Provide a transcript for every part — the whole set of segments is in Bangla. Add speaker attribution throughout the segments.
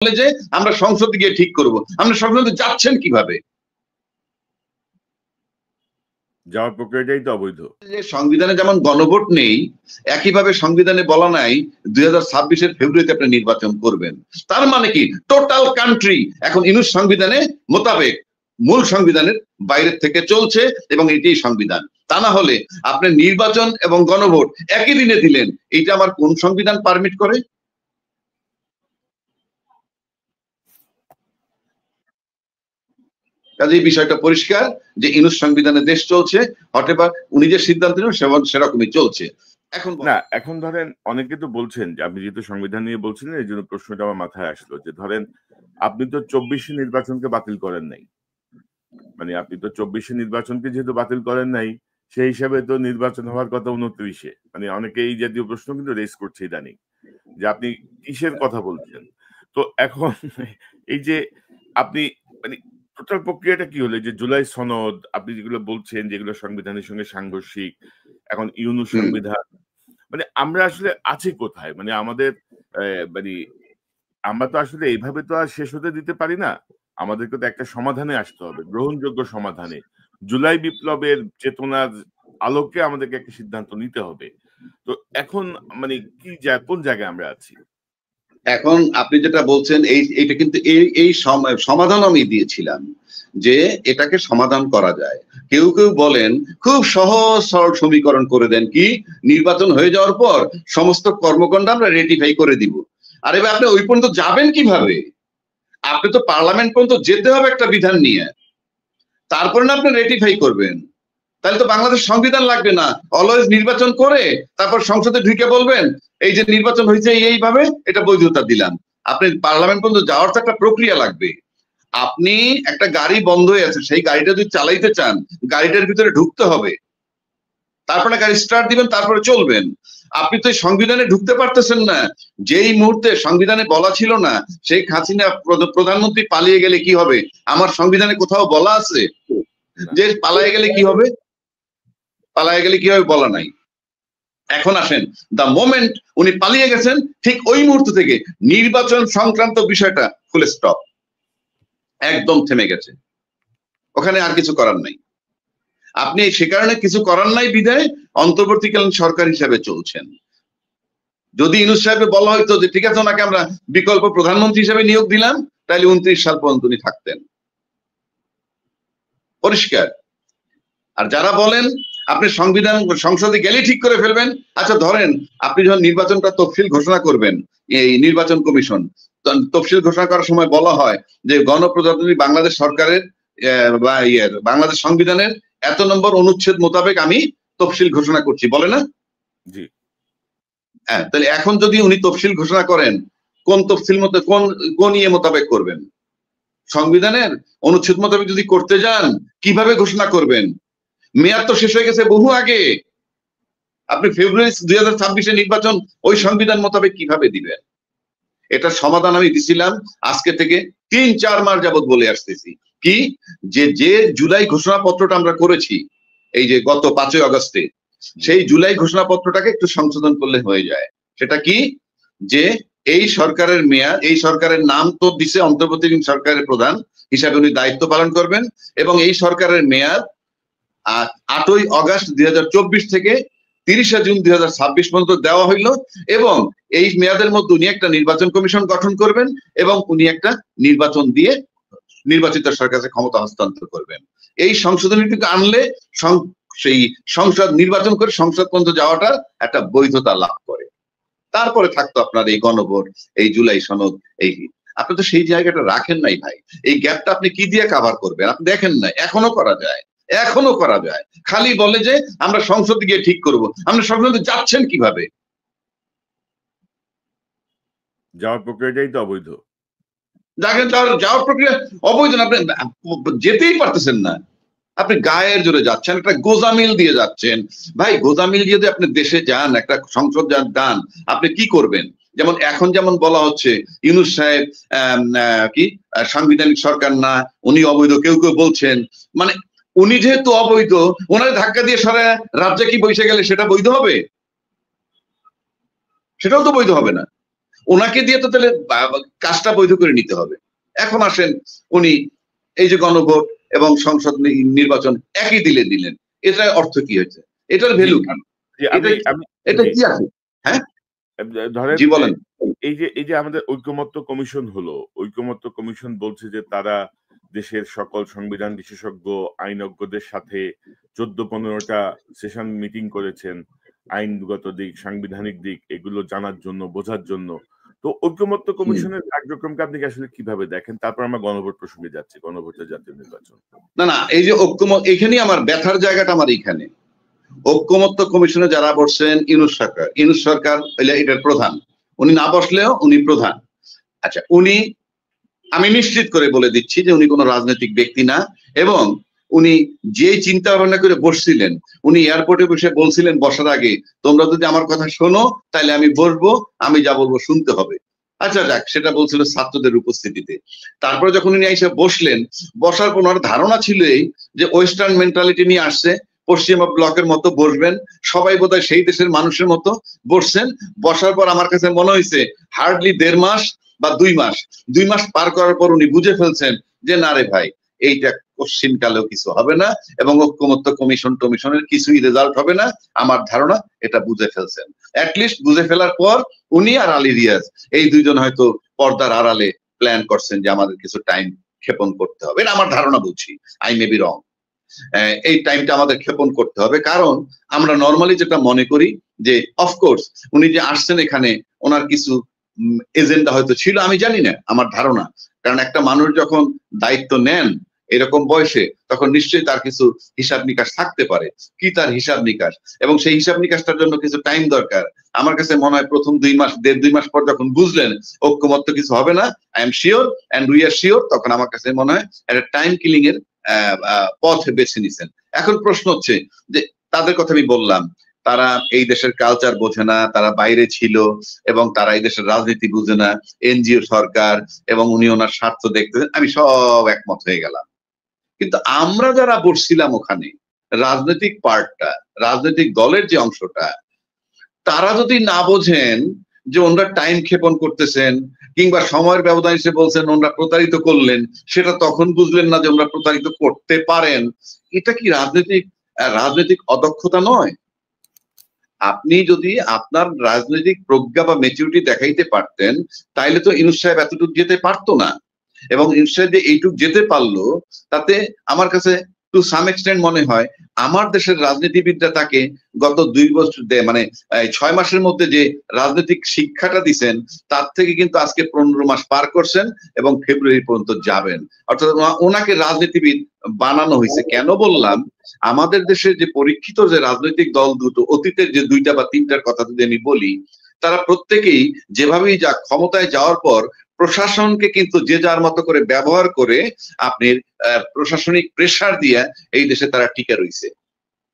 Speaker 1: বলে যে আমরা সংসদে গিয়ে ঠিক করব, আমরা সংসদে যাচ্ছেন কিভাবে?
Speaker 2: যাওয়ার প্রক্রিয়াটাই তো অবৈধ।
Speaker 1: সংবিধানে যেমন গণভোট নেই, একইভাবে সংবিধানে বলা নাই 2026-এর ফেব্রুয়ারিতে আপনি নির্বাচন করবেন। তার মানে কি টোটাল কান্ট্রি এখন ইউনুস সংবিধানে মোতাবেক মূল সংবিধানের বাইরের থেকে চলছে এবং এটাই সংবিধান। তা না হলে আপনি নির্বাচন এবং গণভোট একই দিনে দিলেন, এইটা আমার কোন সংবিধান পারমিট করে? কাজে এই বিষয়টা পরিষ্কার যে ইউনুস সংবিধানে দেশ চলছে, হয়তোবা উনি যে সিদ্ধান্ত নেন সেরকমই চলছে।
Speaker 2: এখন ধরেন অনেকে তো বলছেন যে আপনি যেহেতু সংবিধান নিয়ে বলছিলেন এই জন্য প্রশ্নটা আমার মাথায় আসলো যে ধরেন আপনি তো 24 নির্বাচনকে বাতিল করেন নাই, মানে আপনি তো 24 নির্বাচনকে যেহেতু বাতিল করেন নাই সেই হিসাবে তো নির্বাচন হওয়ার কথা 29-এ, মানে অনেকে এই জাতীয় প্রশ্ন কিন্তু রেজ করছে ইদানিং যে আপনি কিসের কথা বলছেন। তো এখন এই যে আপনি মানে টোটাল প্রক্রিয়াটা কি হলো যে জুলাই সনদ আপনি যেগুলো বলছেন যেগুলো সংবিধানের সঙ্গে সাংঘর্ষিক, এখন ইউনুস সংবিধান, মানে আমরা আসলে আছি কোথায়? মানে আমাদের মানে আমরা তো আসলে এইভাবে তো আর শেষ হতে দিতে পারি না, আমাদেরকে তো একটা সমাধানে আসতে হবে, গ্রহণযোগ্য সমাধানে। জুলাই বিপ্লবের চেতনার আলোকে আমাদেরকে একটা সিদ্ধান্ত নিতে হবে। তো এখন মানে কোন জায়গায় আমরা আছি?
Speaker 1: এখন আপনি যেটা বলছেন এইটা কিন্তু এই সমাধান আমি দিয়েছিলাম যে এটাকে সমাধান করা যায়। কেউ কেউ বলেন খুব সহজ সরল সমীকরণ করে দেন, কি নির্বাচন হয়ে যাওয়ার পর সমস্ত কর্মকাণ্ড আমরা রেটিফাই করে দিব। আর এবার আপনি ওই পর্যন্ত যাবেন কিভাবে? আপনি তো পার্লামেন্ট পর্যন্ত যেতে হবে একটা বিধান নিয়ে, তারপরে না আপনি রেটিফাই করবেন। তাহলে তো বাংলাদেশ সংবিধান লাগবে না, অলওয়েজ নির্বাচন করে তারপর সংসদে ঢুকে বলবেন এই যে নির্বাচন হয়েছে এইভাবে, এটা বৈধতা দিলাম। আপনি পার্লামেন্ট পর্যন্ত যাওয়ার তো একটা প্রক্রিয়া লাগবে। আপনি একটা গাড়ি বন্ধ হয়ে আছে, সেই গাড়িটা যদি চালাইতে চান গাড়িটার ভিতরে ঢুকতে হবে, তারপরে গাড়ি স্টার্ট দিবেন, তারপরে চলবেন। আপনি তো সংবিধানে ঢুকতে পারতেছেন না। যেই মুহূর্তে সংবিধানে বলা ছিল না শেখ হাসিনা প্রধানমন্ত্রী পালিয়ে গেলে কি হবে, আমার সংবিধানে কোথাও বলা আছে যে পালিয়ে গেলে কি হবে? পালিয়ে গেলে কি হবে বলা নাই। এখন আসেন, দা মোমেন্ট উনি পালিয়ে গেছেন ঠিক ওই মুহূর্ত থেকে নির্বাচন সংক্রান্ত বিষয়টা ফুল স্টপ, একদম থেমে গেছে। ওখানে আর কিছু করার নাই। আপনি সে কারণে কিছু করার নাই বিধায় অন্তর্বর্তীকালীন সরকার হিসাবে চলছেন। যদি ইউনূস সাহেবকে বলা হয়তো যে ঠিক আছে ওনাকে আমরা বিকল্প প্রধানমন্ত্রী হিসেবে নিয়োগ দিলাম, তাহলে 29 সাল পর্যন্ত উনি থাকতেন, পরিষ্কার। আর যারা বলেন আপনি সংসদে গেলে ঠিক করে ফেলবেন, আচ্ছা ধরেন আপনি যখন নির্বাচনটা তফসিল ঘোষণা করবেন, এই নির্বাচন কমিশন তফসিল ঘোষণা করার সময় বলা হয় যে গণপ্রজাতন্ত্রী বাংলাদেশ সরকারের বা বাংলাদেশ সংবিধানের এত নম্বর অনুচ্ছেদ মোতাবেক আমি তফসিল ঘোষণা করছি, বলে না?
Speaker 2: জি।
Speaker 1: হ্যাঁ, তাহলে এখন যদি উনি তফসিল ঘোষণা করেন, কোন তফসিল মতো কোন ইয়ে মোতাবেক করবেন? সংবিধানের অনুচ্ছেদ মোতাবেক যদি করতে যান কিভাবে ঘোষণা করবেন? মেয়াদ তো শেষ হয়ে গেছে বহু আগে। আপনি ফেব্রুয়ারি 2026-এ নির্বাচন ওই সংবিধান মোতাবেক কিভাবে দিবেন? এটা সমাধান আমি দিছিলাম আজকে থেকে 3-4 মাস যাবত বলে আসতেছি, কি যে জুলাই ঘোষণাপত্রটা আমরা করেছি এই যে গত 5ই আগস্টে, সেই জুলাই ঘোষণাপত্রটাকে একটু সংশোধন করলে হয়ে যায়। সেটা কি যে এই সরকারের মেয়াদ, এই সরকারের নাম তো দিছে অন্তর্বর্তীকালীন সরকারের প্রধান হিসাবে উনি দায়িত্ব পালন করবেন, এবং এই সরকারের মেয়াদ 8ই আগস্ট 2024 থেকে 30শে জুন 2026 পর্যন্ত দেওয়া হইলো, এবং এই মেয়াদের মধ্যে উনি একটা নির্বাচন কমিশন গঠন করবেন এবং উনি একটা নির্বাচন দিয়ে নির্বাচিত সরকারের ক্ষমতা হস্তান্তর করবেন। এই সংশোধনীটিকে আনলে সেই সংসদ নির্বাচন করে সংসদ পর্যন্ত যাওয়াটা একটা বৈধতা লাভ করে। তারপরে থাকতো আপনার এই গণভোট, এই জুলাই সনদ, এই আপনি তো সেই জায়গাটা রাখেন নাই ভাই। এই গ্যাপটা আপনি কি দিয়ে কভার করবেন? আপনি দেখেন না এখনো করা যায়, এখনো করা যায়। খালি বলে যে আমরা সংসদে গিয়ে ঠিক করব, আমরা সংসদে যাচ্ছেন কিভাবে?
Speaker 2: যাওয়ার প্রক্রিয়াটাই তো অবৈধ।
Speaker 1: দেখেন যাওয়ার প্রক্রিয়া অবৈধ, আপনি যেতেই পারতেছেন না। আপনি গায়ের জোরে যাচ্ছেন, একটা গোজামিল দিয়ে যাচ্ছেন। ভাই গোজামিল দিয়ে আপনি দেশে যান, একটা সংসদ যান, আপনি কি করবেন? যেমন এখন যেমন বলা হচ্ছে ইউনূস সাহেব কি সাংবিধানিক সরকার না, উনি অবৈধ, কেউ কেউ বলছেন। মানে উনি যেহেতু অবৈধ, ওনার ধাক্কা দিয়ে সারা রাজ্যে কি বসে গেলে সেটা বৈধ হবে? সেটাও তো বৈধ হবে না। ওনাকে দিয়ে তো তাহলে কাজটা বৈধ করে নিতে হবে। এখন আসেন উনি এই যে গণভোট এবং সংসদ নির্বাচন একই দিলেন, এটার অর্থ কি হয়েছে? এটার ভ্যালু কি? এটা কি আছে? হ্যাঁ
Speaker 2: ধরেন
Speaker 1: জি বলেন।
Speaker 2: এই যে আমাদের ঐকমত্য কমিশন হলো, ঐকমত্য কমিশন বলছে যে তারা দেশের সকল সংবিধান বিশেষজ্ঞ আইনজ্ঞদের সাথে 14-15টা সেশন মিটিং করেছেন, আইনগত দিক, সাংবিধানিক দিক এগুলো জানার জন্য, বোঝার জন্য। তো ঐকমত্য কমিশনের কার্যক্রমকে আপনি আসলে কিভাবে দেখেন? তারপর আমরা গণভোট প্রসঙ্গে যাচ্ছি, গণভোটের জাতীয় নির্বাচন।
Speaker 1: না এই যে ঐকমত্য, এখানেই আমার ব্যথার জায়গাটা আমার এইখানে। ঐকমত্য কমিশনে যারা বসছেন ইউনূস সরকার এটার প্রধান, উনি না বসলেও উনি প্রধান। আচ্ছা, উনি, আমি নিশ্চিত করে বলে দিচ্ছি যে উনি কোনো রাজনৈতিক ব্যক্তি না, এবং উনি যে চিন্তা ভাবনা করে বসছিলেন, উনি এয়ারপোর্টে বসে বলছিলেন বসার আগে, তোমরা যদি আমার কথা শোনো তাহলে আমি বসবো, আমি যা বলবো শুনতে হবে। আচ্ছা যাক, সেটা বলছিল ছাত্রদের উপস্থিতিতে। তারপরে যখন উনি এসে বসলেন, বসার পর ওনার ধারণা ছিল এই যে ওয়েস্টার্ন মেন্টালিটি নিয়ে আসছে, পশ্চিমা ব্লকের মতো বসবেন, সবাই বোধহয় সেই দেশের মানুষের মতো বসছেন। বসার পর আমার কাছে মনে হয়েছে হার্ডলি 1.5 মাস বা 2 মাস পার করার পর উনি বুঝে ফেলছেন যে না রে ভাই, এইটা কোশ্চিন কালেও কিছু হবে না, এবং ঐকমত্য কমিশনের কিছুই রেজাল্ট হবে না। আমার ধারণা এটা বুঝে ফেলছেন। অ্যাটলিস্ট বুঝে ফেলার পর উনি আর আলী রিয়াজ এই দুইজন হয়তো পর্দার আড়ালে প্ল্যান করছেন যে আমাদের কিছু টাইম ক্ষেপণ করতে হবে। এটা আমার ধারণা, বুঝছি, আই মে বি রং। এই টাইমটা আমাদের ক্ষেপণ করতে হবে, কারণ আমরা নর্মালি যেটা মনে করি যে অফকোর্স উনি যে আসছেন এখানে ওনার কিছু এজেন্ডা হয়তো ছিল, আমি জানি না, আমার ধারণা। কারণ একটা মানুষ যখন দায়িত্ব নেন এরকম বয়সে, তখন নিশ্চয়ই তার কিছু হিসাব নিকাশ থাকতে পারে। কি তার হিসাব নিকাশ, এবং সেই হিসাব নিকাশটার জন্য কিছু টাইম দরকার। আমার কাছে মনে হয় প্রথম 2 মাস, 1.5-2 মাস পর যখন বুঝলেন ঐকমত্য কিছু হবে না, I am sure and we are sure, তখন আমার কাছে মনে হয় একটা টাইম কিলিং এর পথ বেছে নিছেন। এখন প্রশ্ন হচ্ছে যে তাদের কথা আমি বললাম, তারা এই দেশের কালচার বোঝে না, তারা বাইরে ছিল, এবং তারা এই দেশের রাজনীতি বুঝে না, এনজিও সরকার, এবং উনি ওনার স্বার্থ দেখতেছেন, আমি সব একমত হয়ে গেলাম। কিন্তু আমরা যারা বসছিলাম ওখানে, রাজনৈতিক পার্টটা, রাজনৈতিক দলের যে অংশটা, তারা যদি না বোঝেন যে ওনারা টাইম ক্ষেপণ করতেছেন, কিংবা সময়ের ব্যবধান হিসেবে বলছেন ওনারা প্রতারিত করলেন, সেটা তখন বুঝলেন না যে ওনারা প্রতারিত করতে পারেন, এটা কি রাজনৈতিক অদক্ষতা নয়? আপনি যদি আপনার রাজনৈতিক প্রজ্ঞা বা ম্যাচুরিটি দেখাইতে পারতেন, তাইলে তো ইউনূস সাহেব এতটুকু যেতে পারতো না। এবং ইউনূস সাহেব যে এইটুক যেতে পারলো, তাতে আমার কাছে টু সাম এক্সটেন্ট মনে হয় আমার দেশের রাজনীতিবিদরা তাকে গত 2 বছর, মানে 6 মাসের মধ্যে যে রাজনৈতিক শিক্ষাটা দিচ্ছেন, তার থেকে কিন্তু আজকে 15 মাস পার করছেন এবং ফেব্রুয়ারি পর্যন্ত যাবেন। অর্থাৎ ওনাকে রাজনীতিবিদ বানানো হয়েছে। কেন বললাম, আমাদের দেশের যে পরীক্ষিত যে রাজনৈতিক দল দুটো, অতীতের যে 2টা বা 3টার কথা যদি আমি বলি, তারা প্রত্যেকেই যেভাবেই যাক ক্ষমতায় যাওয়ার পর প্রশাসনকে কিন্তু যে যার মতো করে ব্যবহার করে আপনি প্রশাসনিক প্রেসার দিয়ে এই দেশে তারা টিকে রয়েছে।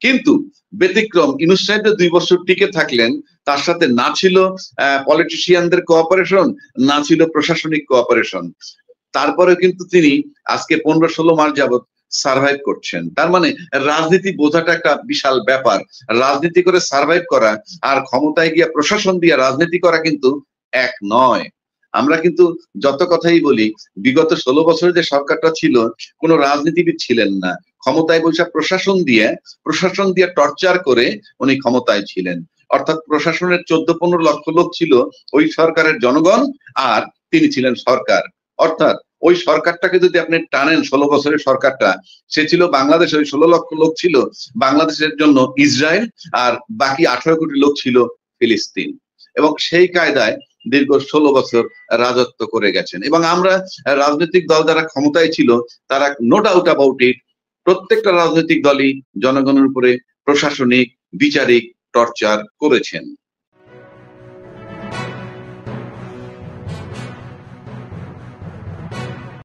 Speaker 1: কিন্তু ব্যতিক্রম ইউনূস সাহেব 2 বছর টিকে থাকলেন, তার সাথে না ছিল পলিটিশিয়ানদের কোঅপারেশন, না ছিল প্রশাসনিক কোঅপারেশন। তারপরে কিন্তু তিনি আজকে 15-16 মাস যাবত সার্ভাইভ করছেন। তার মানে রাজনীতি বোঝাটা একটা বিশাল ব্যাপার। রাজনীতি করে সার্ভাইভ করা আর ক্ষমতায় গিয়ে প্রশাসন দিয়ে রাজনীতি করা কিন্তু এক নয়। আমরা কিন্তু যত কথাই বলি, বিগত 16 বছরে যে সরকারটা ছিল, কোনো রাজনীতিবিদ ছিলেন না, ক্ষমতায় বসে প্রশাসন দিয়ে টর্চার করে উনি ক্ষমতায় ছিলেন। অর্থাৎ প্রশাসনের 14-15 লক্ষ লোক ছিল ওই সরকারের জনগণ, আর তিনি ছিলেন সরকার। অর্থাৎ ওই সরকারটাকে যদি আপনি টানেন, 16 বছরের সরকারটা, সে ছিল বাংলাদেশ, ওই 16 লক্ষ লোক ছিল বাংলাদেশের জন্য ইসরায়েল, আর বাকি 18 কোটি লোক ছিল ফিলিস্তিন। এবং সেই কায়দায় দীর্ঘ 16 বছর রাজত্ব করে গেছেন। এবং আমরা রাজনৈতিক দল যারা ক্ষমতায় ছিল, তারা নো ডাউট অ্যাবাউট ইট, প্রত্যেকটা রাজনৈতিক দলই জনগণের উপরে প্রশাসনিক, বিচারিক টর্চার করেছেন।